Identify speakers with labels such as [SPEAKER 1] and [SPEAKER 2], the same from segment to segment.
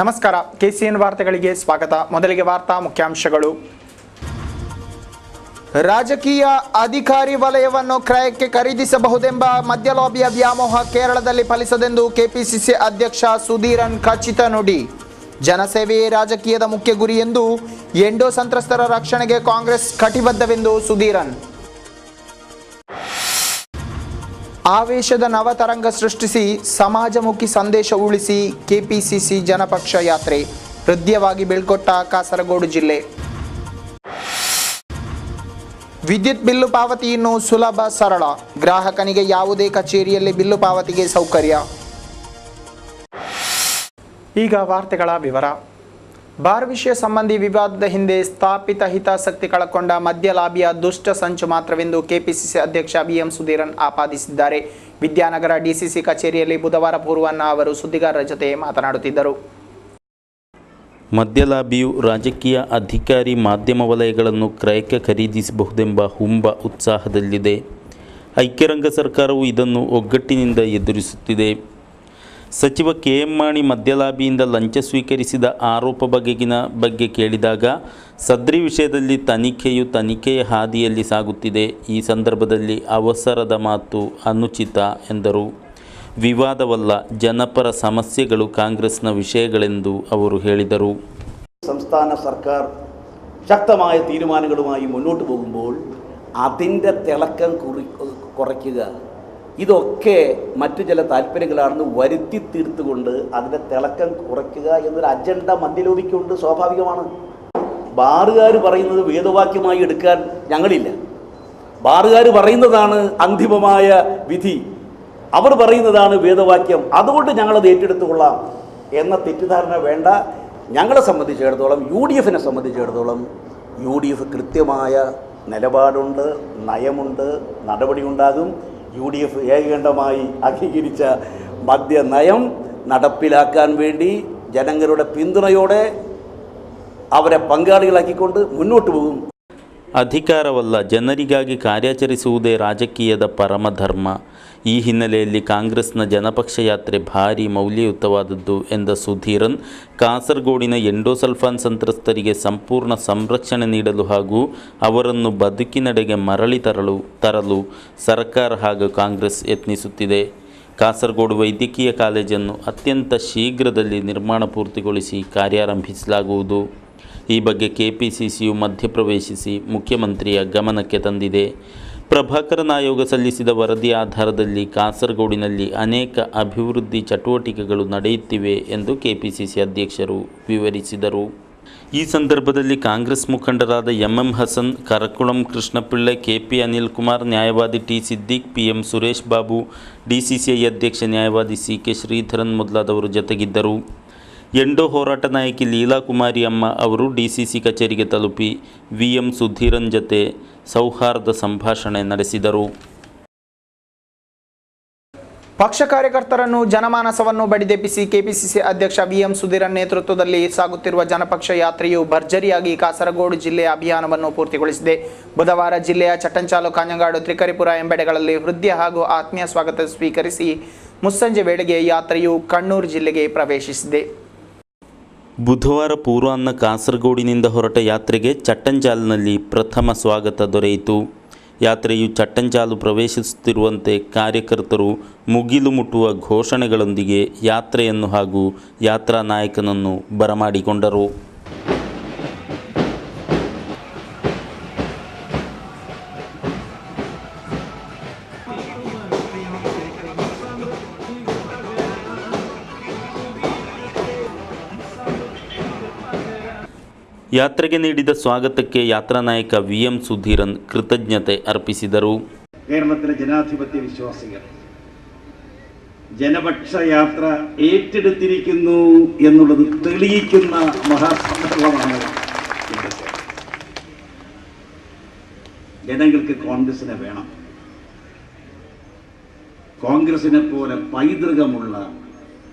[SPEAKER 1] ನಮಸ್ಕಾರ, KCN ವಾರ್ತೆಗಳಿಗೆ ಸ್ವಾಗತ. ಮೊದಲಿಗೆ ವಾರ್ತಾ ಮುಖ್ಯಾಂಶಗಳು. ರಾಜಕೀಯ ಅಧಿಕಾರಿ ವಲಯವನ್ನು ಕ್ರಯಕ್ಕೆ ಖರೀದಿಸಬಹುದೆಂಬ ಮದ್ಯ ಲಾಬಿಯ ವ್ಯಾಮೋಹ ಕೇರಳದಲ್ಲಿ ಫಲಿಸದೆಂದು ಕೆಪಿಸಿಸಿ ಅಧ್ಯಕ್ಷ ಸುಧೀರನ್ ಖಚಿತ ನುಡಿ. ಜನಸೇವೆಯೇ ರಾಜಕೀಯದ ಮುಖ್ಯ ಗುರಿ ಎಂದು ಎಂಡೋ ಸಂತ್ರಸ್ತರ ರಕ್ಷಣೆಗೆ ಕಾಂಗ್ರೆಸ್ ಕಟಿಬದ್ಧವೆಂದು ಸುಧೀರನ್. ಆವೇಶದ ನವತರಂಗ ಸೃಷ್ಟಿಸಿ ಸಮಾಜಮುಖಿ ಸಂದೇಶ ಉಳಿಸಿ ಕೆಪಿಸಿಸಿ ಜನಪಕ್ಷ ಯಾತ್ರೆ ಹೃದಯವಾಗಿ ಬೀಳ್ಕೊಟ್ಟ ಕಾಸರಗೋಡು ಜಿಲ್ಲೆ. ವಿದ್ಯುತ್ ಬಿಲ್ಲು ಪಾವತಿ ಇನ್ನು ಸುಲಭ ಸರಳ, ಗ್ರಾಹಕನಿಗೆ ಯಾವುದೇ ಕಚೇರಿಯಲ್ಲಿ ಬಿಲ್ಲು ಪಾವತಿಗೆ ಸೌಕರ್ಯ. ಈಗ ವಾರ್ತೆಗಳ ವಿವರ. ಬಾರ್ ವಿಷಯ ಸಂಬಂಧಿ ವಿವಾದದ ಹಿಂದೆ ಸ್ಥಾಪಿತ ಹಿತಾಸಕ್ತಿ ಕಳಕೊಂಡ ಮದ್ಯ ಲಾಬಿಯ ದುಷ್ಟ ಸಂಚು ಮಾತ್ರವೆಂದು ಕೆಪಿಸಿಸಿ ಅಧ್ಯಕ್ಷ BM ಸುಧೀರನ್ ಆಪಾದಿಸಿದ್ದಾರೆ. ವಿದ್ಯಾನಗರ ಡಿಸಿಸಿ ಕಚೇರಿಯಲ್ಲಿ ಬುಧವಾರ ಪೂರ್ವಾಹ್ನ ಅವರು ಸುದ್ದಿಗಾರರ ಜೊತೆ ಮಾತನಾಡುತ್ತಿದ್ದರು.
[SPEAKER 2] ಮದ್ಯ ಲಾಬಿಯು ರಾಜಕೀಯ ಅಧಿಕಾರಿ ಮಾಧ್ಯಮ ವಲಯಗಳನ್ನು ಕ್ರಯಕ್ಕೆ ಖರೀದಿಸಬಹುದೆಂಬ ಹುಂಬ ಉತ್ಸಾಹದಲ್ಲಿದೆ. ಐಕ್ಯರಂಗ ಸರ್ಕಾರವು ಇದನ್ನು ಒಗ್ಗಟ್ಟಿನಿಂದ ಎದುರಿಸುತ್ತಿದೆ. ಸಚಿವ KM ಮಾಣಿ ಮದ್ಯ ಲಾಬಿಯಿಂದ ಲಂಚ ಸ್ವೀಕರಿಸಿದ ಆರೋಪ ಬಗ್ಗೆ ಕೇಳಿದಾಗ ಸದ್ರಿ ವಿಷಯದಲ್ಲಿ ತನಿಖೆಯ ಹಾದಿಯಲ್ಲಿ ಸಾಗುತ್ತಿದೆ. ಈ ಸಂದರ್ಭದಲ್ಲಿ ಅವಸರದ ಮಾತು ಅನುಚಿತ ಎಂದರು. ವಿವಾದವಲ್ಲ, ಜನಪರ ಸಮಸ್ಯೆಗಳು ಕಾಂಗ್ರೆಸ್ನ വിഷയങ്ങളെന്ന് ಅವರು ಹೇಳಿದರು.
[SPEAKER 3] സംസ്ഥാന സർക്കാർ ശക്തമായ തീരുമാനങ്ങളുമായി മുന്നോട്ട് പോകുമ്പോൾ അതിൻ്റെ തിളക്കം കുറയ്ക്കുക, ഇതൊക്കെ മറ്റു ചില താല്പര്യങ്ങളാണെന്ന് വരുത്തി തീർത്തുകൊണ്ട് അതിൻ്റെ തിളക്കം കുറയ്ക്കുക എന്നൊരു അജണ്ട മദ്യലോബിക്കുണ്ട്. സ്വാഭാവികമാണ്. ബാറുകാർ പറയുന്നത് വേദവാക്യമായി എടുക്കാൻ ഞങ്ങളില്ല. ബാറുകാർ പറയുന്നതാണ് അന്തിമമായ വിധി, അവർ പറയുന്നതാണ് വേദവാക്യം, അതുകൊണ്ട് ഞങ്ങളത് ഏറ്റെടുത്തുകൊള്ളാം എന്ന തെറ്റിദ്ധാരണ വേണ്ട. ഞങ്ങളെ സംബന്ധിച്ചിടത്തോളം, UDFനെ സംബന്ധിച്ചിടത്തോളം UDF കൃത്യമായ നിലപാടുണ്ട്, നയമുണ്ട്, നടപടിയുണ്ടാകും. UDF ഏകകണ്ഠമായി അംഗീകരിച്ച മദ്യനയം നടപ്പിലാക്കാൻ വേണ്ടി ജനങ്ങളുടെ പിന്തുണയോടെ അവരെ പങ്കാളികളാക്കിക്കൊണ്ട് മുന്നോട്ട് പോകും.
[SPEAKER 2] ಅಧಿಕಾರವಲ್ಲ, ಜನರಿಗಾಗಿ ಕಾರ್ಯಾಚರಿಸುವುದೇ ರಾಜಕೀಯದ ಪರಮಧರ್ಮ. ಈ ಹಿನ್ನೆಲೆಯಲ್ಲಿ ಕಾಂಗ್ರೆಸ್ನ ಜನಪಕ್ಷ ಯಾತ್ರೆ ಭಾರಿ ಮೌಲ್ಯಯುತವಾದದ್ದು ಎಂದ ಸುಧೀರನ್, ಕಾಸರಗೋಡಿನ ಎಂಡೋಸಲ್ಫಾನ್ ಸಂತ್ರಸ್ತರಿಗೆ ಸಂಪೂರ್ಣ ಸಂರಕ್ಷಣೆ ನೀಡಲು ಹಾಗೂ ಅವರನ್ನು ಬದುಕಿನೆಡೆಗೆ ಮರಳಿ ತರಲು ಸರ್ಕಾರ ಹಾಗೂ ಕಾಂಗ್ರೆಸ್ ಯತ್ನಿಸುತ್ತಿದೆ. ಕಾಸರಗೋಡು ವೈದ್ಯಕೀಯ ಕಾಲೇಜನ್ನು ಅತ್ಯಂತ ಶೀಘ್ರದಲ್ಲಿ ನಿರ್ಮಾಣ ಪೂರ್ತಿಗೊಳಿಸಿ ಕಾರ್ಯಾರಂಭಿಸಲಾಗುವುದು. ಈ ಬಗ್ಗೆ ಕೆಪಿಸಿಸಿಯು ಮಧ್ಯಪ್ರವೇಶಿಸಿ ಮುಖ್ಯಮಂತ್ರಿಯ ಗಮನಕ್ಕೆ ತಂದಿದೆ. ಪ್ರಭಾಕರನ್ ಆಯೋಗ ಸಲ್ಲಿಸಿದ ವರದಿ ಆಧಾರದಲ್ಲಿ ಕಾಸರಗೋಡಿನಲ್ಲಿ ಅನೇಕ ಅಭಿವೃದ್ಧಿ ಚಟುವಟಿಕೆಗಳು ನಡೆಯುತ್ತಿವೆ ಎಂದು ಕೆಪಿಸಿಸಿ ಅಧ್ಯಕ್ಷರು ವಿವರಿಸಿದರು. ಈ ಸಂದರ್ಭದಲ್ಲಿ ಕಾಂಗ್ರೆಸ್ ಮುಖಂಡರಾದ MM ಹಸನ್, ಕರಕುಳಂ ಕೃಷ್ಣಪಿಳ್ಳೆ, KP ಅನಿಲ್ ಕುಮಾರ್, ನ್ಯಾಯವಾದಿ T Siddiq, PM Suresh Babu, DCCI ಅಧ್ಯಕ್ಷ ನ್ಯಾಯವಾದಿ CK ಶ್ರೀಧರನ್ ಮೊದಲಾದವರು ಜೊತೆಗಿದ್ದರು. ಎಂಡೋ ಹೋರಾಟ ನಾಯಕಿ ಲೀಲಾ ಕುಮಾರಿ ಅಮ್ಮ ಅವರು DCC ಕಚೇರಿಗೆ ತಲುಪಿ VM ಸುಧೀರನ್ ಜೊತೆ ಸೌಹಾರ್ದ ಸಂಭಾಷಣೆ ನಡೆಸಿದರು.
[SPEAKER 1] ಪಕ್ಷ ಕಾರ್ಯಕರ್ತರನ್ನು ಜನಮಾನಸವನ್ನು ಬಡಿದೆಬ್ಬಿಸಿ ಕೆಪಿಸಿಸಿ ಅಧ್ಯಕ್ಷ BM ಸುಧೀರನ್ ನೇತೃತ್ವದಲ್ಲಿ ಸಾಗುತ್ತಿರುವ ಜನಪಕ್ಷ ಯಾತ್ರೆಯು ಭರ್ಜರಿಯಾಗಿ ಕಾಸರಗೋಡು ಜಿಲ್ಲೆಯ ಅಭಿಯಾನವನ್ನು ಪೂರ್ತಿಗೊಳಿಸಿದೆ. ಬುಧವಾರ ಜಿಲ್ಲೆಯ ಚಟ್ಟಂಚಾಲು, ಕಾಂಜಂಗಾಡು, ತ್ರಿಕರಿಪುರ ಎಂಬೆಡೆಗಳಲ್ಲಿ ಹೃದಯ ಹಾಗೂ ಆತ್ಮೀಯ ಸ್ವಾಗತ ಸ್ವೀಕರಿಸಿ ಮುಸ್ಸಂಜೆ ವೇಳೆಗೆ ಯಾತ್ರೆಯು ಕಣ್ಣೂರು ಜಿಲ್ಲೆಗೆ ಪ್ರವೇಶಿಸಿದೆ.
[SPEAKER 2] ಬುಧವಾರ ಪೂರ್ವಾಹ್ನ ಕಾಸರಗೋಡಿನಿಂದ ಹೊರಟ ಯಾತ್ರೆಗೆ ಚಟ್ಟಂಚಾಲಿನಲ್ಲಿ ಪ್ರಥಮ ಸ್ವಾಗತ ದೊರೆಯಿತು. ಯಾತ್ರೆಯು ಚಟ್ಟಂಚಾಲು ಪ್ರವೇಶಿಸುತ್ತಿರುವಂತೆ ಕಾರ್ಯಕರ್ತರು ಮುಗಿಲು ಮುಟ್ಟುವ ಘೋಷಣೆಗಳೊಂದಿಗೆ ಯಾತ್ರೆಯನ್ನು ಹಾಗೂ ಯಾತ್ರಾ ನಾಯಕನನ್ನು ಬರಮಾಡಿಕೊಂಡರು. ಯಾತ್ರೆಗೆ ನೀಡಿದ ಸ್ವಾಗತಕ್ಕೆ ಯಾತ್ರಾ ನಾಯಕ VM ಸುಧೀರನ್ ಕೃತಜ್ಞತೆ ಅರ್ಪಿಸಿದರು.
[SPEAKER 4] കേരളത്തിലെ ജനാധിപത്യ വിശ്വാസികൾ ജനപക്ഷ യാത്ര ഏറ്റെടുത്തിരിക്കുന്നു എന്നുള്ളത് തെളിയിക്കുന്ന മഹാസന്ദർഭമാണ്. ജനങ്ങൾക്ക് കോൺഗ്രസിനെ വേണം. കോൺഗ്രസിനെ പോലെ പൈതൃകമുള്ള,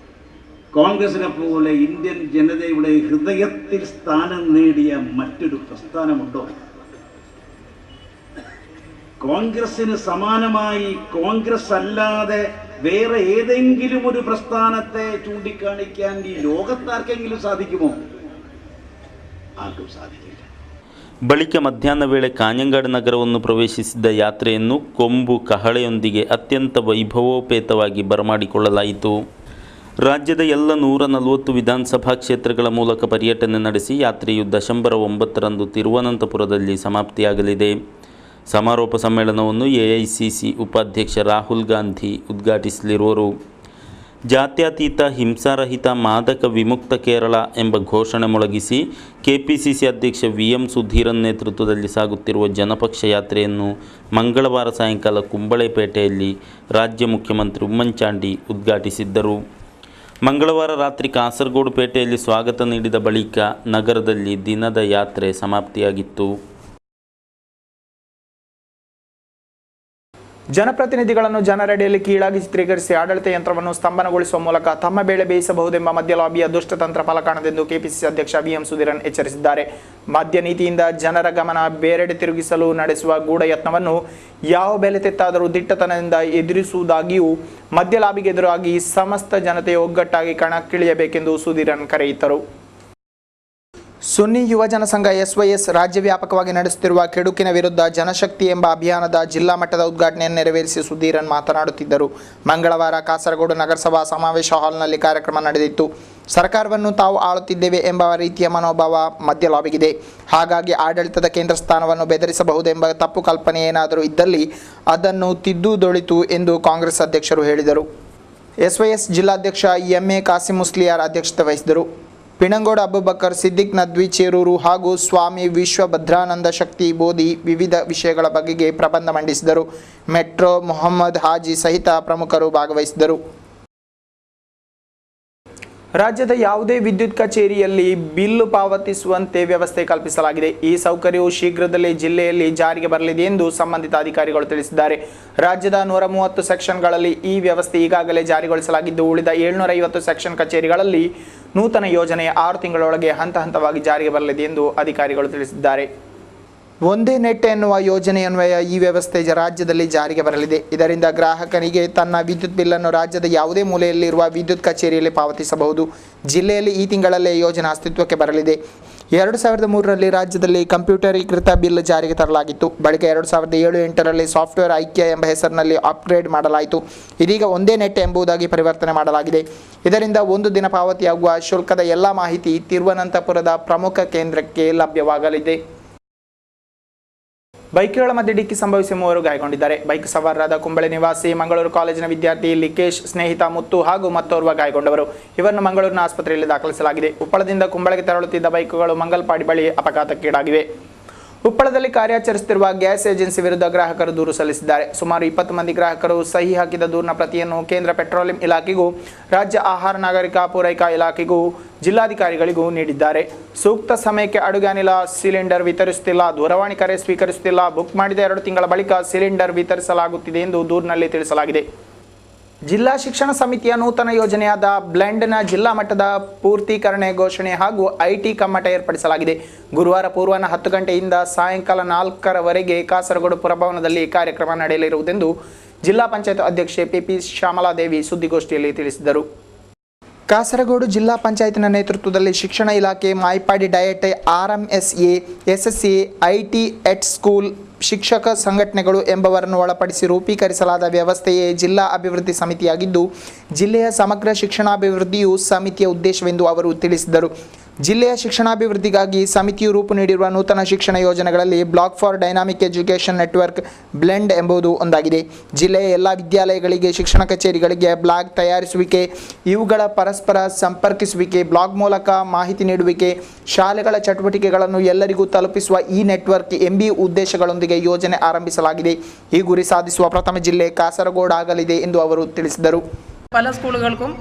[SPEAKER 4] കോൺഗ്രസിനെ പോലെ ഇന്ത്യൻ ജനതയുടെ ഹൃദയത്തിൽ സ്ഥാനം നേടിയ മറ്റൊരു പ്രസ്ഥാനമുണ്ടോ? കോൺഗ്രസിന് സമാനമായി കോൺഗ്രസ് അല്ലാതെ വേറെ ഏതെങ്കിലും ഒരു പ്രസ്ഥാനത്തെ ചൂണ്ടിക്കാണിക്കാൻ ഈ ലോകത്താർക്കെങ്കിലും സാധിക്കുമോ? ആർക്കും സാധിക്കില്ല.
[SPEAKER 2] ಬಳಿಕ ಮಧ್ಯಾಹ್ನ ವೇಳೆ ಕಾಞಂಗಾಡ್ ನಗರವನ್ನು ಪ್ರವೇಶಿಸಿದ್ದ ಯಾತ್ರೆಯನ್ನು ಕೊಂಬು ಕಹಳೆಯೊಂದಿಗೆ ಅತ್ಯಂತ ವೈಭವೋಪೇತವಾಗಿ ಬರಮಾಡಿಕೊಳ್ಳಲಾಯಿತು. ರಾಜ್ಯದ ಎಲ್ಲ 140 ವಿಧಾನಸಭಾ ಕ್ಷೇತ್ರಗಳ ಮೂಲಕ ಪರ್ಯಟನೆ ನಡೆಸಿ ಯಾತ್ರೆಯು ಡಿಸೆಂಬರ್ 9ರಂದು ತಿರುವನಂತಪುರದಲ್ಲಿ ಸಮಾಪ್ತಿಯಾಗಲಿದೆ. ಸಮಾರೋಪ ಸಮ್ಮೇಳನವನ್ನು ಎಐಸಿಸಿ ಉಪಾಧ್ಯಕ್ಷ ರಾಹುಲ್ ಗಾಂಧಿ ಉದ್ಘಾಟಿಸಲಿರುವರು. ಜಾತ್ಯತೀತ ಹಿಂಸಾರಹಿತ ಮಾದಕ ವಿಮುಕ್ತ ಕೇರಳ ಎಂಬ ಘೋಷಣೆ ಮೊಳಗಿಸಿ ಕೆಪಿಸಿಸಿ ಅಧ್ಯಕ್ಷ VM ಸುಧೀರನ್ ನೇತೃತ್ವದಲ್ಲಿ ಸಾಗುತ್ತಿರುವ ಜನಪಕ್ಷ ಯಾತ್ರೆಯನ್ನು ಮಂಗಳವಾರ ಸಾಯಂಕಾಲ ಕುಂಬಳೆಪೇಟೆಯಲ್ಲಿ ರಾಜ್ಯ ಮುಖ್ಯಮಂತ್ರಿ ಉಮ್ಮನ್ಚಾಂಡಿ ಉದ್ಘಾಟಿಸಿದ್ದರು. ಮಂಗಳವಾರ ರಾತ್ರಿ ಕಾಸರಗೋಡು ಪೇಟೆಯಲ್ಲಿ ಸ್ವಾಗತ ನೀಡಿದ ಬಳಿಕ ನಗರದಲ್ಲಿ ದಿನದ ಯಾತ್ರೆ ಸಮಾಪ್ತಿಯಾಗಿತ್ತು.
[SPEAKER 1] ಜನಪ್ರತಿನಿಧಿಗಳನ್ನು ಜನರಡಿಯಲ್ಲಿ ಕೀಳಾಗಿ ಚಿತ್ರೀಕರಿಸಿ ಆಡಳಿತ ಯಂತ್ರವನ್ನು ಸ್ತಂಭನಗೊಳಿಸುವ ಮೂಲಕ ತಮ್ಮ ಬೇಳೆ ಬೇಯಿಸಬಹುದೆಂಬ ಮದ್ಯ ಲಾಬಿಯ ದುಷ್ಟತಂತ್ರ ಫಲಕಾಣದೆಂದು ಕೆಪಿಸಿಸಿ ಅಧ್ಯಕ್ಷ VM ಸುಧೀರನ್ ಎಚ್ಚರಿಸಿದ್ದಾರೆ. ಮದ್ಯ ನೀತಿಯಿಂದ ಜನರ ಗಮನ ಬೇರೆಡೆ ತಿರುಗಿಸಲು ನಡೆಸುವ ಗೂಢ ಯತ್ನವನ್ನು ಯಾವ ಬೆಲೆ ತೆತ್ತಾದರೂ ದಿಟ್ಟತನದಿಂದ ಎದುರಿಸುವುದಾಗಿಯೂ ಮದ್ಯ ಲಾಬಿಗೆ ಎದುರಾಗಿ ಸಮಸ್ತ ಜನತೆ ಒಗ್ಗಟ್ಟಾಗಿ ಕಣಕ್ಕಿಳಿಯಬೇಕೆಂದು ಸುಧೀರನ್ ಕರೆಯಿತ್ತರು. ಸುನ್ನಿ ಯುವಜನ ಸಂಘ SYS ರಾಜ್ಯ ವ್ಯಾಪಕವಾಗಿ ನಡೆಸುತ್ತಿರುವ ಕೆಡುಕಿನ ವಿರುದ್ಧ ಜನಶಕ್ತಿ ಎಂಬ ಅಭಿಯಾನದ ಜಿಲ್ಲಾ ಮಟ್ಟದ ಉದ್ಘಾಟನೆಯನ್ನು ನೆರವೇರಿಸಿ ಸುಧೀರನ್ ಮಾತನಾಡುತ್ತಿದ್ದರು. ಮಂಗಳವಾರ ಕಾಸರಗೋಡು ನಗರಸಭಾ ಸಮಾವೇಶ ಹಾಲ್ನಲ್ಲಿ ಕಾರ್ಯಕ್ರಮ ನಡೆದಿತ್ತು. ಸರ್ಕಾರವನ್ನು ತಾವು ಆಳುತ್ತಿದ್ದೇವೆ ಎಂಬ ರೀತಿಯ ಮನೋಭಾವ ಮದ್ಯ ಲಾಬಿಗಿದೆ. ಹಾಗಾಗಿ ಆಡಳಿತದ ಕೇಂದ್ರ ಸ್ಥಾನವನ್ನು ಬೆದರಿಸಬಹುದೆಂಬ ತಪ್ಪು ಕಲ್ಪನೆ ಏನಾದರೂ ಇದ್ದಲ್ಲಿ ಅದನ್ನು ತಿದ್ದುದೊಳಿತು ಎಂದು ಕಾಂಗ್ರೆಸ್ ಅಧ್ಯಕ್ಷರು ಹೇಳಿದರು. SYS ಜಿಲ್ಲಾಧ್ಯಕ್ಷ MA ಕಾಸಿಂ ಮುಸ್ಲಿಯಾರ್ ಅಧ್ಯಕ್ಷತೆ ವಹಿಸಿದರು. ಪಿಣಂಗೋಡ ಅಬುಬಕರ್, ಸಿದ್ದಿಕ್ ನದ್ವಿ ಚೇರೂರು ಹಾಗೂ ಸ್ವಾಮಿ ವಿಶ್ವಭದ್ರಾನಂದ ಶಕ್ತಿ ಬೋಧಿ ವಿವಿಧ ವಿಷಯಗಳ ಬಗೆಗೆ ಪ್ರಬಂಧ ಮಂಡಿಸಿದರು. ಮೆಟ್ರೋ ಮೊಹಮ್ಮದ್ ಹಾಜಿ ಸಹಿತ ಪ್ರಮುಖರು ಭಾಗವಹಿಸಿದರು. ರಾಜ್ಯದ ಯಾವುದೇ ವಿದ್ಯುತ್ ಕಚೇರಿಯಲ್ಲಿ ಬಿಲ್ಲು ಪಾವತಿಸುವಂತೆ ವ್ಯವಸ್ಥೆ ಕಲ್ಪಿಸಲಾಗಿದೆ. ಈ ಸೌಕರ್ಯವು ಶೀಘ್ರದಲ್ಲೇ ಜಿಲ್ಲೆಯಲ್ಲಿ ಜಾರಿಗೆ ಬರಲಿದೆ ಎಂದು ಸಂಬಂಧಿತ ಅಧಿಕಾರಿಗಳು ತಿಳಿಸಿದ್ದಾರೆ. ರಾಜ್ಯದ 130 ಸೆಕ್ಷನ್ಗಳಲ್ಲಿ ಈ ವ್ಯವಸ್ಥೆ ಈಗಾಗಲೇ ಜಾರಿಗೊಳಿಸಲಾಗಿದ್ದು, ಉಳಿದ 750 ಸೆಕ್ಷನ್ ಕಚೇರಿಗಳಲ್ಲಿ ನೂತನ ಯೋಜನೆ 6 ತಿಂಗಳೊಳಗೆ ಹಂತವಾಗಿ ಜಾರಿಗೆ ಬರಲಿದೆ ಎಂದು ಅಧಿಕಾರಿಗಳು ತಿಳಿಸಿದ್ದಾರೆ. ಒಂದೇ ನೆಟ್ ಎನ್ನುವ ಯೋಜನೆಯನ್ವಯ ಈ ವ್ಯವಸ್ಥೆ ರಾಜ್ಯದಲ್ಲಿ ಜಾರಿಗೆ ಬರಲಿದೆ. ಇದರಿಂದ ಗ್ರಾಹಕನಿಗೆ ತನ್ನ ವಿದ್ಯುತ್ ಬಿಲ್ಲನ್ನು ರಾಜ್ಯದ ಯಾವುದೇ ಮೂಲೆಯಲ್ಲಿರುವ ವಿದ್ಯುತ್ ಕಚೇರಿಯಲ್ಲಿ ಪಾವತಿಸಬಹುದು. ಜಿಲ್ಲೆಯಲ್ಲಿ ಈ ತಿಂಗಳಲ್ಲೇ ಯೋಜನೆ ಅಸ್ತಿತ್ವಕ್ಕೆ ಬರಲಿದೆ. 2003ರಲ್ಲಿ ರಾಜ್ಯದಲ್ಲಿ ಕಂಪ್ಯೂಟರೀಕೃತ ಬಿಲ್ ಜಾರಿಗೆ ತರಲಾಗಿತ್ತು. ಬಳಿಕ 2007-8ರಲ್ಲಿ ಸಾಫ್ಟ್ವೇರ್ ಐಕ್ಯ ಎಂಬ ಹೆಸರಿನಲ್ಲಿ ಅಪ್ಗ್ರೇಡ್ ಮಾಡಲಾಯಿತು. ಇದೀಗ ಒಂದೇ ನೆಟ್ ಎಂಬುದಾಗಿ ಪರಿವರ್ತನೆ ಮಾಡಲಾಗಿದೆ. ಇದರಿಂದ ಒಂದು ದಿನ ಪಾವತಿಯಾಗುವ ಶುಲ್ಕದ ಎಲ್ಲ ಮಾಹಿತಿ ತಿರುವನಂತಪುರದ ಪ್ರಮುಖ ಕೇಂದ್ರಕ್ಕೆ ಲಭ್ಯವಾಗಲಿದೆ. ಬೈಕ್ಗಳ ಮಧ್ಯೆ ಡಿಕ್ಕಿ ಸಂಭವಿಸಿ 3 ಗಾಯಗೊಂಡಿದ್ದಾರೆ. ಬೈಕ್ ಸವಾರರಾದ ಕುಂಬಳೆ ನಿವಾಸಿ ಮಂಗಳೂರು ಕಾಲೇಜಿನ ವಿದ್ಯಾರ್ಥಿ ಲಿಕೇಶ್, ಸ್ನೇಹಿತ ಮುತ್ತು ಹಾಗೂ ಮತ್ತೋರ್ವ ಗಾಯಗೊಂಡವರು. ಇವರನ್ನು ಮಂಗಳೂರಿನ ಆಸ್ಪತ್ರೆಯಲ್ಲಿ ದಾಖಲಿಸಲಾಗಿದೆ. ಉಪ್ಪಳದಿಂದ ಕುಂಬಳೆಗೆ ತೆರಳುತ್ತಿದ್ದ ಬೈಕ್ಗಳು ಮಂಗಲ್ಪಾಡಿ ಬಳಿ ಅಪಘಾತಕ್ಕೀಡಾಗಿವೆ. ಉಪ್ಪಳದಲ್ಲಿ ಕಾರ್ಯಾಚರಿಸುತ್ತಿರುವ ಗ್ಯಾಸ್ ಏಜೆನ್ಸಿ ವಿರುದ್ಧ ಗ್ರಾಹಕರು ದೂರು ಸಲ್ಲಿಸಿದ್ದಾರೆ. ಸುಮಾರು 20 ಮಂದಿ ಗ್ರಾಹಕರು ಸಹಿ ಹಾಕಿದ ದೂರಿನ ಪ್ರತಿಯನ್ನು ಕೇಂದ್ರ ಪೆಟ್ರೋಲಿಯಂ ಇಲಾಖೆಗೂ ರಾಜ್ಯ ಆಹಾರ ನಾಗರಿಕ ಪೂರೈಕಾ ಇಲಾಖೆಗೂ ಜಿಲ್ಲಾಧಿಕಾರಿಗಳಿಗೂ ನೀಡಿದ್ದಾರೆ. ಸೂಕ್ತ ಸಮಯಕ್ಕೆ ಅಡುಗೆ ಅನಿಲ ಸಿಲಿಂಡರ್ ವಿತರಿಸುತ್ತಿಲ್ಲ, ದೂರವಾಣಿ ಕರೆ ಸ್ವೀಕರಿಸುತ್ತಿಲ್ಲ, ಬುಕ್ ಮಾಡಿದ 2 ತಿಂಗಳ ಬಳಿಕ ಸಿಲಿಂಡರ್ ವಿತರಿಸಲಾಗುತ್ತಿದೆ ಎಂದು ದೂರಿನಲ್ಲಿ ತಿಳಿಸಲಾಗಿದೆ. ಜಿಲ್ಲಾ ಶಿಕ್ಷಣ ಸಮಿತಿಯ ನೂತನ ಯೋಜನೆಯಾದ ಬ್ಲೆಂಡ್ನ ಜಿಲ್ಲಾ ಮಟ್ಟದ ಪೂರ್ತೀಕರಣ ಘೋಷಣೆ ಹಾಗೂ IT ಕಮ್ಮಟ ಏರ್ಪಡಿಸಲಾಗಿದೆ. ಗುರುವಾರ ಪೂರ್ವಾಹ್ನ 10 ಗಂಟೆಯಿಂದ ಸಾಯಂಕಾಲ 4ರವರೆಗೆ ಕಾಸರಗೋಡು ಪುರಭವನದಲ್ಲಿ ಕಾರ್ಯಕ್ರಮ ನಡೆಯಲಿರುವುದೆಂದು ಜಿಲ್ಲಾ ಪಂಚಾಯತ್ ಅಧ್ಯಕ್ಷೆ PP ಶ್ಯಾಮಲಾದೇವಿ ಸುದ್ದಿಗೋಷ್ಠಿಯಲ್ಲಿ ತಿಳಿಸಿದರು. ಕಾಸರಗೋಡು ಜಿಲ್ಲಾ ಪಂಚಾಯತ್ನ ನೇತೃತ್ವದಲ್ಲಿ ಶಿಕ್ಷಣ ಇಲಾಖೆ, Maipady DIET, RMSA, SSA, IT at school, ಶಿಕ್ಷಕ ಸಂಘಟನೆಗಳು ಎಂಬವರನ್ನು ಒಳಪಡಿಸಿ ರೂಪೀಕರಿಸಲಾದ ವ್ಯವಸ್ಥೆಯೇ ಜಿಲ್ಲಾ ಅಭಿವೃದ್ಧಿ ಸಮಿತಿಯಾಗಿದ್ದು, ಜಿಲ್ಲೆಯ ಸಮಗ್ರ ಶಿಕ್ಷಣಾಭಿವೃದ್ಧಿಯು ಸಮಿತಿಯ ಉದ್ದೇಶವೆಂದು ಅವರು ತಿಳಿಸಿದರು. ಜಿಲ್ಲೆಯ ಶಿಕ್ಷಣಾಭಿವೃದ್ಧಿಗಾಗಿ ಸಮಿತಿಯು ರೂಪು ನೀಡಿರುವ ನೂತನ ಶಿಕ್ಷಣ ಯೋಜನೆಗಳಲ್ಲಿ block for dynamic education network blend ಎಂಬುದು ಒಂದಾಗಿದೆ. ಜಿಲ್ಲೆಯ ಎಲ್ಲ ವಿದ್ಯಾಲಯಗಳಿಗೆ, ಶಿಕ್ಷಣ ಕಚೇರಿಗಳಿಗೆ ಬ್ಲಾಗ್ ತಯಾರಿಸುವಿಕೆ, ಇವುಗಳ ಪರಸ್ಪರ ಸಂಪರ್ಕಿಸುವಿಕೆ, ಬ್ಲಾಗ್ ಮೂಲಕ ಮಾಹಿತಿ ನೀಡುವಿಕೆ, ಶಾಲೆಗಳ ಚಟುವಟಿಕೆಗಳನ್ನು ಎಲ್ಲರಿಗೂ ತಲುಪಿಸುವ ಈ ನೆಟ್ವರ್ಕ್ ಎಂಬ ಉದ್ದೇಶಗಳೊಂದಿಗೆ ಯೋಜನೆ ಆರಂಭಿಸಲಾಗಿದೆ. ಈ ಗುರಿ ಸಾಧಿಸುವ ಪ್ರಥಮ ಜಿಲ್ಲೆ ಕಾಸರಗೋಡು ಆಗಲಿದೆ ಎಂದು ಅವರು ತಿಳಿಸಿದರು.
[SPEAKER 5] പല സ്കൂളുകൾക്കും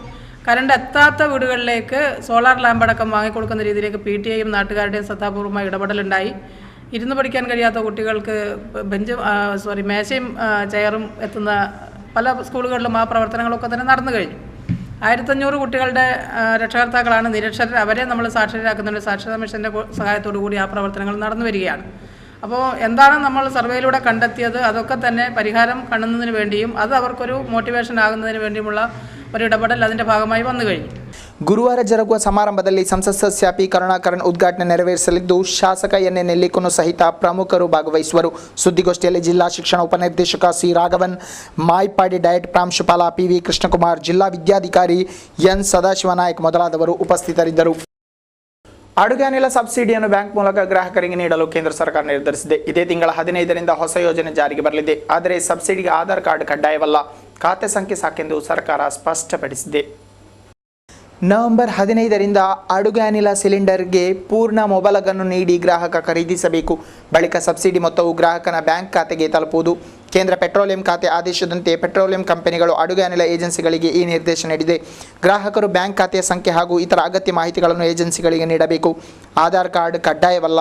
[SPEAKER 5] കറണ്ട് എത്താത്ത വീടുകളിലേക്ക് സോളാർ ലാമ്പ് അടക്കം വാങ്ങിക്കൊടുക്കുന്ന രീതിയിലേക്ക് PTA-യും നാട്ടുകാരുടെയും ശ്രദ്ധാപൂർവമായ ഇടപെടലുണ്ടായി. ഇരുന്ന് പഠിക്കാൻ കഴിയാത്ത കുട്ടികൾക്ക് മേശയും ചെയറും എത്തുന്ന പല സ്കൂളുകളിലും ആ പ്രവർത്തനങ്ങളൊക്കെ തന്നെ നടന്നു കഴിഞ്ഞു. 1500 കുട്ടികളുടെ രക്ഷകർത്താക്കളാണ് നിരക്ഷരർ. അവരെ നമ്മൾ സാക്ഷരരാക്കുന്നുണ്ട്. സാക്ഷരതാ മിഷൻ്റെ സഹായത്തോടു കൂടി ആ പ്രവർത്തനങ്ങൾ നടന്നു വരികയാണ്. അപ്പോൾ എന്താണ് നമ്മൾ സർവേയിലൂടെ കണ്ടെത്തിയത് അതൊക്കെ തന്നെ പരിഹാരം കാണുന്നതിന് വേണ്ടിയും അത് അവർക്കൊരു മോട്ടിവേഷൻ ആകുന്നതിന് വേണ്ടിയുമുള്ള ഒരു ഇടപെടൽ അതിൻ്റെ ഭാഗമായി വന്നു കഴിഞ്ഞു.
[SPEAKER 1] ಗುರುವಾರ ಜರುಗುವ ಸಮಾರಂಭದಲ್ಲಿ ಸಂಸತ್ ಸದಸ್ಯ ಪಿ ಕರುಣಾಕರನ್ ಉದ್ಘಾಟನೆ ನೆರವೇರಿಸಲಿದ್ದು ಶಾಸಕ ಎನ್.ಎ. ನೆಲ್ಲಿಕುನ್ನು ಸಹಿತ ಪ್ರಮುಖರು ಭಾಗವಹಿಸುವರು. ಸುದ್ದಿಗೋಷ್ಠಿಯಲ್ಲಿ ಜಿಲ್ಲಾ ಶಿಕ್ಷಣ ಉಪನಿರ್ದೇಶಕ ಸಿ ರಾಘವನ್, ಮಾಯ್ಪಾಡಿ ಡಯಟ್ ಪ್ರಾಂಶುಪಾಲ ಪಿ.ವಿ. ಕೃಷ್ಣಕುಮಾರ್, ಜಿಲ್ಲಾ ವಿದ್ಯಾಧಿಕಾರಿ ಎನ್. ಸದಾಶಿವನಾಯಕ್ ಮೊದಲಾದವರು ಉಪಸ್ಥಿತರಿದ್ದರು. ಅಡುಗೆ ಅನಿಲ ಸಬ್ಸಿಡಿಯನ್ನು ಬ್ಯಾಂಕ್ ಮೂಲಕ ಗ್ರಾಹಕರಿಗೆ ನೀಡಲು ಕೇಂದ್ರ ಸರ್ಕಾರ ನಿರ್ಧರಿಸಿದೆ. ಇದೇ ತಿಂಗಳ 15ರಿಂದ ಹೊಸ ಯೋಜನೆ ಜಾರಿಗೆ ಬರಲಿದೆ. ಆದರೆ ಸಬ್ಸಿಡಿಗೆ ಆಧಾರ್ ಕಾರ್ಡ್ ಕಡ್ಡಾಯವಲ್ಲ, ಖಾತೆ ಸಂಖ್ಯೆ ಸಾಕೆಂದು ಸರ್ಕಾರ ಸ್ಪಷ್ಟಪಡಿಸಿದೆ. ನವೆಂಬರ್ 15ರಿಂದ ಅಡುಗೆ ಅನಿಲ ಸಿಲಿಂಡರ್ಗೆ ಪೂರ್ಣ ಮೊಬಲಗನ್ನು ನೀಡಿ ಗ್ರಾಹಕ ಖರೀದಿಸಬೇಕು. ಬಳಿಕ ಸಬ್ಸಿಡಿ ಮೊತ್ತವು ಗ್ರಾಹಕನ ಬ್ಯಾಂಕ್ ಖಾತೆಗೆ ತಲುಪುವುದು. ಕೇಂದ್ರ ಪೆಟ್ರೋಲಿಯಂ ಖಾತೆ ಆದೇಶದಂತೆ ಪೆಟ್ರೋಲಿಯಂ ಕಂಪನಿಗಳು ಅಡುಗೆ ಅನಿಲ ಏಜೆನ್ಸಿಗಳಿಗೆ ಈ ನಿರ್ದೇಶನ ನೀಡಿದೆ. ಗ್ರಾಹಕರು ಬ್ಯಾಂಕ್ ಖಾತೆಯ ಸಂಖ್ಯೆ ಹಾಗೂ ಇತರ ಅಗತ್ಯ ಮಾಹಿತಿಗಳನ್ನು ಏಜೆನ್ಸಿಗಳಿಗೆ ನೀಡಬೇಕು. ಆಧಾರ್ ಕಾರ್ಡ್ ಕಡ್ಡಾಯವಲ್ಲ,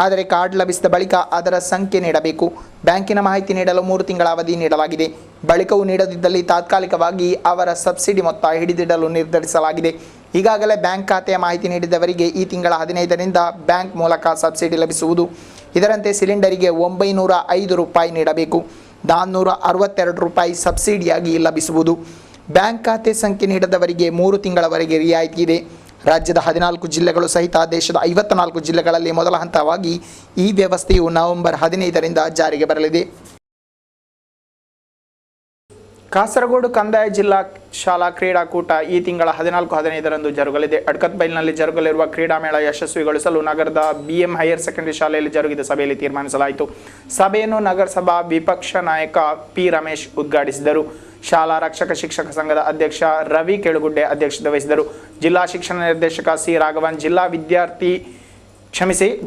[SPEAKER 1] ಆದರೆ ಕಾರ್ಡ್ ಲಭಿಸಿದ ಬಳಿಕ ಅದರ ಸಂಖ್ಯೆ ನೀಡಬೇಕು. ಬ್ಯಾಂಕಿನ ಮಾಹಿತಿ ನೀಡಲು 3 ತಿಂಗಳ ಅವಧಿ ನೀಡಲಾಗಿದೆ. ಬಳಿಕವೂ ನೀಡದಿದ್ದಲ್ಲಿ ತಾತ್ಕಾಲಿಕವಾಗಿ ಅವರ ಸಬ್ಸಿಡಿ ಮೊತ್ತ ಹಿಡಿದಿಡಲು ನಿರ್ಧರಿಸಲಾಗಿದೆ. ಈಗಾಗಲೇ ಬ್ಯಾಂಕ್ ಖಾತೆಯ ಮಾಹಿತಿ ನೀಡಿದವರಿಗೆ ಈ ತಿಂಗಳ 15ರಿಂದ ಬ್ಯಾಂಕ್ ಮೂಲಕ ಸಬ್ಸಿಡಿ ಲಭಿಸುವುದು. ಇದರಂತೆ ಸಿಲಿಂಡರಿಗೆ 905 ರೂಪಾಯಿ ನೀಡಬೇಕು, 462 ರೂಪಾಯಿ ಸಬ್ಸಿಡಿಯಾಗಿ ಲಭಿಸುವುದು. ಬ್ಯಾಂಕ್ ಖಾತೆ ಸಂಖ್ಯೆ ನೀಡದವರಿಗೆ 3 ತಿಂಗಳವರೆಗೆ ರಿಯಾಯಿತಿ ಇದೆ. ರಾಜ್ಯದ 14 ಜಿಲ್ಲೆಗಳು ಸಹಿತ ದೇಶದ 54 ಜಿಲ್ಲೆಗಳಲ್ಲಿ ಮೊದಲ ಹಂತವಾಗಿ ಈ ವ್ಯವಸ್ಥೆಯು ನವೆಂಬರ್ 15ರಿಂದ ಜಾರಿಗೆ ಬರಲಿದೆ. ಕಾಸರಗೋಡು ಕಂದಾಯ ಜಿಲ್ಲಾ ಶಾಲಾ ಕ್ರೀಡಾಕೂಟ ಈ ತಿಂಗಳ 14-15ರಂದು ಜರುಗಲಿದೆ. ಅಡ್ಕತ್ಬೈಲ್ನಲ್ಲಿ ಜರುಗಲಿರುವ ಕ್ರೀಡಾಮೇಳ ಯಶಸ್ವಿಗೊಳಿಸಲು ನಗರದ BM ಹೈಯರ್ ಸೆಕೆಂಡರಿ ಶಾಲೆಯಲ್ಲಿ ಜರುಗಿದ ಸಭೆಯಲ್ಲಿ ತೀರ್ಮಾನಿಸಲಾಯಿತು. ಸಭೆಯನ್ನು ನಗರಸಭಾ ವಿಪಕ್ಷ ನಾಯಕ ಪಿ ರಮೇಶ್ ಉದ್ಘಾಟಿಸಿದರು. ಶಾಲಾ ರಕ್ಷಕ ಶಿಕ್ಷಕ ಸಂಘದ ಅಧ್ಯಕ್ಷ ರವಿ ಕೆಳಗುಡ್ಡೆ ಅಧ್ಯಕ್ಷತೆ ವಹಿಸಿದರು. ಜಿಲ್ಲಾ ಶಿಕ್ಷಣ ನಿರ್ದೇಶಕ ಸಿ ರಾಘವನ್,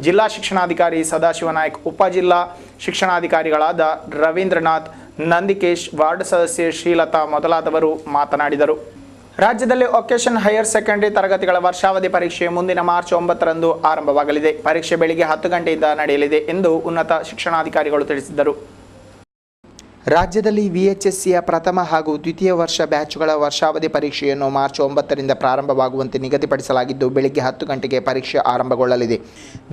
[SPEAKER 1] ಜಿಲ್ಲಾ ಶಿಕ್ಷಣಾಧಿಕಾರಿ ಸದಾಶಿವನಾಯಕ್, ಉಪಜಿಲ್ಲಾ ಶಿಕ್ಷಣಾಧಿಕಾರಿಗಳಾದ ರವೀಂದ್ರನಾಥ್, ನಂದಿಕೇಶ್, ವಾರ್ಡ್ ಸದಸ್ಯೆ ಶ್ರೀಲತಾ ಮೊದಲಾದವರು ಮಾತನಾಡಿದರು. ರಾಜ್ಯದಲ್ಲಿ ವೊಕೇಶನ್ ಹೈಯರ್ ಸೆಕೆಂಡರಿ ತರಗತಿಗಳ ವರ್ಷಾವಧಿ ಪರೀಕ್ಷೆ ಮುಂದಿನ ಮಾರ್ಚ್ 9ರಂದು ಆರಂಭವಾಗಲಿದೆ. ಪರೀಕ್ಷೆ ಬೆಳಿಗ್ಗೆ 10 ಗಂಟೆಯಿಂದ ನಡೆಯಲಿದೆ ಎಂದು ಉನ್ನತ ಶಿಕ್ಷಣಾಧಿಕಾರಿಗಳು ತಿಳಿಸಿದರು. ರಾಜ್ಯದಲ್ಲಿ VHSCಯ ಪ್ರಥಮ ಹಾಗೂ ದ್ವಿತೀಯ ವರ್ಷ ಬ್ಯಾಚ್ಗಳ ವರ್ಷಾವಧಿ ಪರೀಕ್ಷೆಯನ್ನು ಮಾರ್ಚ್ 9ರಿಂದ ಪ್ರಾರಂಭವಾಗುವಂತೆ ನಿಗದಿಪಡಿಸಲಾಗಿದ್ದು, ಬೆಳಗ್ಗೆ 10 ಗಂಟೆಗೆ ಪರೀಕ್ಷೆ ಆರಂಭಗೊಳ್ಳಲಿದೆ.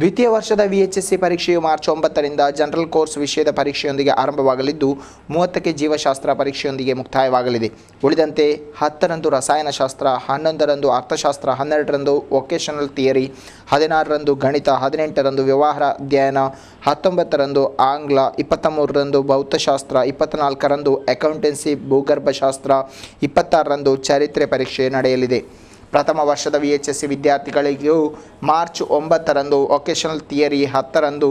[SPEAKER 1] ದ್ವಿತೀಯ ವರ್ಷದ VHSC ಪರೀಕ್ಷೆಯು ಮಾರ್ಚ್ 9ರಿಂದ ಜನರಲ್ ಕೋರ್ಸ್ ವಿಷಯದ ಪರೀಕ್ಷೆಯೊಂದಿಗೆ ಆರಂಭವಾಗಲಿದ್ದು, 30ಕ್ಕೆ ಜೀವಶಾಸ್ತ್ರ ಪರೀಕ್ಷೆಯೊಂದಿಗೆ ಮುಕ್ತಾಯವಾಗಲಿದೆ. ಉಳಿದಂತೆ 10ರಂದು ರಸಾಯನಶಾಸ್ತ್ರ, 11ರಂದು ಅರ್ಥಶಾಸ್ತ್ರ, 12ರಂದು ವೊಕೇಶನಲ್ ಥಿಯರಿ, 16ರಂದು ಗಣಿತ, 18ರಂದು ವ್ಯವಹಾರ ಅಧ್ಯಯನ, 19ರಂದು ಆಂಗ್ಲ, 23ರಂದು ಭೌತಶಾಸ್ತ್ರ, 24ರಂದು ಅಕೌಂಟೆನ್ಸಿ ಭೂಗರ್ಭಶಾಸ್ತ್ರ, 26ರಂದು ಚರಿತ್ರೆ ಪರೀಕ್ಷೆ ನಡೆಯಲಿದೆ. ಪ್ರಥಮ ವರ್ಷದ VHSC ವಿದ್ಯಾರ್ಥಿಗಳಿಗೂ ಮಾರ್ಚ್ 9ರಂದು ವೊಕೇಶನಲ್ ಥಿಯರಿ, 10ರಂದು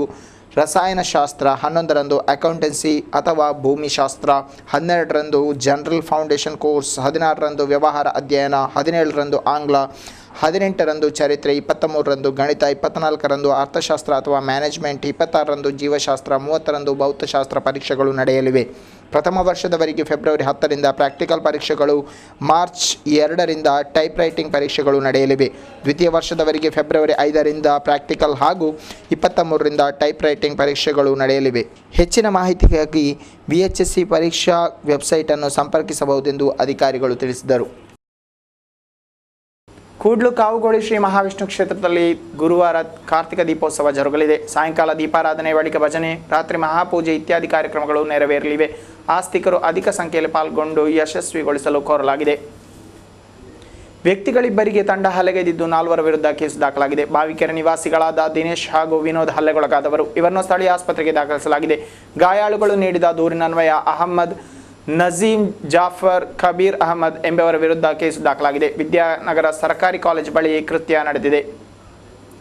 [SPEAKER 1] ರಸಾಯನಶಾಸ್ತ್ರ, 11ರಂದು ಅಕೌಂಟೆನ್ಸಿ ಅಥವಾ ಭೂಮಿಶಾಸ್ತ್ರ, 12ರಂದು ಜನರಲ್ ಫೌಂಡೇಶನ್ ಕೋರ್ಸ್, 16ರಂದು ವ್ಯವಹಾರ ಅಧ್ಯಯನ, 17ರಂದು ಆಂಗ್ಲ, 18ರಂದು ಚರಿತ್ರೆ, 23ರಂದು ಗಣಿತ, 24ರಂದು ಅರ್ಥಶಾಸ್ತ್ರ ಅಥವಾ ಮ್ಯಾನೇಜ್ಮೆಂಟ್, 26ರಂದು ಜೀವಶಾಸ್ತ್ರ, 30ರಂದು ಭೌತಶಾಸ್ತ್ರ ಪರೀಕ್ಷೆಗಳು ನಡೆಯಲಿವೆ. ಪ್ರಥಮ ವರ್ಷದವರಿಗೆ ಫೆಬ್ರವರಿ 10ರಿಂದ ಪ್ರಾಕ್ಟಿಕಲ್ ಪರೀಕ್ಷೆಗಳು, ಮಾರ್ಚ್ 2ರಿಂದ ಟೈಪ್ ರೈಟಿಂಗ್ ಪರೀಕ್ಷೆಗಳು ನಡೆಯಲಿವೆ. ದ್ವಿತೀಯ ವರ್ಷದವರಿಗೆ ಫೆಬ್ರವರಿ 5ರಿಂದ ಪ್ರಾಕ್ಟಿಕಲ್ ಹಾಗೂ 23ರಿಂದ ಟೈಪ್ ರೈಟಿಂಗ್ ಪರೀಕ್ಷೆಗಳು ನಡೆಯಲಿವೆ. ಹೆಚ್ಚಿನ ಮಾಹಿತಿಗಾಗಿ VHSC ಪರೀಕ್ಷಾ ವೆಬ್ಸೈಟನ್ನು ಸಂಪರ್ಕಿಸಬಹುದೆಂದು ಅಧಿಕಾರಿಗಳು ತಿಳಿಸಿದರು. ಕೂಡ್ಲು ಕಾವುಗೋಳಿ ಶ್ರೀ ಮಹಾವಿಷ್ಣು ಕ್ಷೇತ್ರದಲ್ಲಿ ಗುರುವಾರ ಕಾರ್ತಿಕ ದೀಪೋತ್ಸವ ಜರುಗಲಿದೆ. ಸಾಯಂಕಾಲ ದೀಪಾರಾಧನೆ, ಬಳಿಕ ಭಜನೆ, ರಾತ್ರಿ ಮಹಾಪೂಜೆ ಇತ್ಯಾದಿ ಕಾರ್ಯಕ್ರಮಗಳು ನೆರವೇರಲಿವೆ. ಆಸ್ತಿಕರು ಅಧಿಕ ಸಂಖ್ಯೆಯಲ್ಲಿ ಪಾಲ್ಗೊಂಡು ಯಶಸ್ವಿಗೊಳಿಸಲು ಕೋರಲಾಗಿದೆ. ವ್ಯಕ್ತಿಗಳಿಬ್ಬರಿಗೆ ತಂಡ ಹಲ್ಲೆಗೈದಿದ್ದು 4 ವಿರುದ್ಧ ಕೇಸು ದಾಖಲಾಗಿದೆ. ಬಾವಿಕೆರೆ ನಿವಾಸಿಗಳಾದ ದಿನೇಶ್ ಹಾಗೂ ವಿನೋದ್ ಹಲ್ಲೆಗೊಳಗಾದವರು. ಇವರನ್ನು ಸ್ಥಳೀಯ ಆಸ್ಪತ್ರೆಗೆ ದಾಖಲಿಸಲಾಗಿದೆ. ಗಾಯಾಳುಗಳು ನೀಡಿದ ದೂರಿನನ್ವಯ ಅಹಮ್ಮದ್, ನಜೀಮ್, ಜಾಫರ್, ಕಬೀರ್ ಅಹಮದ್ ಎಂಬುವರ ವಿರುದ್ಧ ಕೇಸು ದಾಖಲಾಗಿದೆ. ವಿದ್ಯಾನಗರ ಸರ್ಕಾರಿ ಕಾಲೇಜು ಬಳಿ ಕೃತ್ಯ ನಡೆದಿದೆ.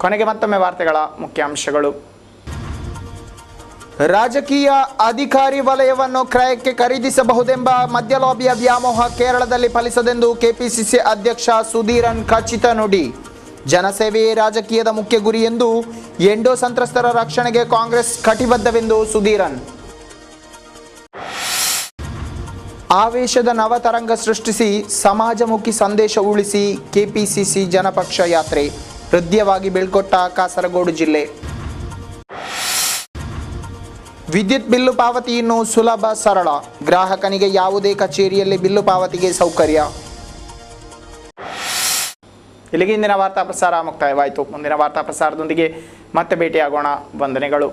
[SPEAKER 1] ಕೊನೆಗೆ ಮತ್ತೊಮ್ಮೆ ವಾರ್ತೆಗಳ ಮುಖ್ಯಾಂಶಗಳು. ರಾಜಕೀಯ ಅಧಿಕಾರಿ ವಲಯವನ್ನು ಕ್ರಯಕ್ಕೆ ಖರೀದಿಸಬಹುದೆಂಬ ಮದ್ಯ ಲಾಬಿಯ ವ್ಯಾಮೋಹ ಕೇರಳದಲ್ಲಿ ಫಲಿಸದೆಂದು ಕೆಪಿಸಿಸಿ ಅಧ್ಯಕ್ಷ ಸುಧೀರನ್ ಖಚಿತ ನುಡಿ. ಜನಸೇವೆಯೇ ರಾಜಕೀಯದ ಮುಖ್ಯ ಗುರಿ ಎಂದು ಎಂಡೋ ಸಂತ್ರಸ್ತರ ರಕ್ಷಣೆಗೆ ಕಾಂಗ್ರೆಸ್ ಕಟಿಬದ್ಧವೆಂದು ಸುಧೀರನ್. ಆವೇಶದ ನವತರಂಗ ಸೃಷ್ಟಿಸಿ ಸಮಾಜಮುಖಿ ಸಂದೇಶ ಉಳಿಸಿ ಕೆಪಿಸಿಸಿ ಜನಪಕ್ಷ ಯಾತ್ರೆ. ಹೃದಯವಾಗಿ ಬೀಳ್ಕೊಟ್ಟ ಕಾಸರಗೋಡು ಜಿಲ್ಲೆ. ವಿದ್ಯುತ್ ಬಿಲ್ಲು ಪಾವತಿ ಇನ್ನು ಸುಲಭ ಸರಳ. ಗ್ರಾಹಕನಿಗೆ ಯಾವುದೇ ಕಚೇರಿಯಲ್ಲಿ ಬಿಲ್ಲು ಪಾವತಿಗೆ ಸೌಕರ್ಯ. ಇಲ್ಲಿಗೆ ಇಂದಿನ ವಾರ್ತಾ ಪ್ರಸಾರ ಮುಕ್ತಾಯವಾಯಿತು. ಮುಂದಿನ ವಾರ್ತಾ ಪ್ರಸಾರದೊಂದಿಗೆ ಮತ್ತೆ ಭೇಟಿಯಾಗೋಣ. ವಂದನೆಗಳು.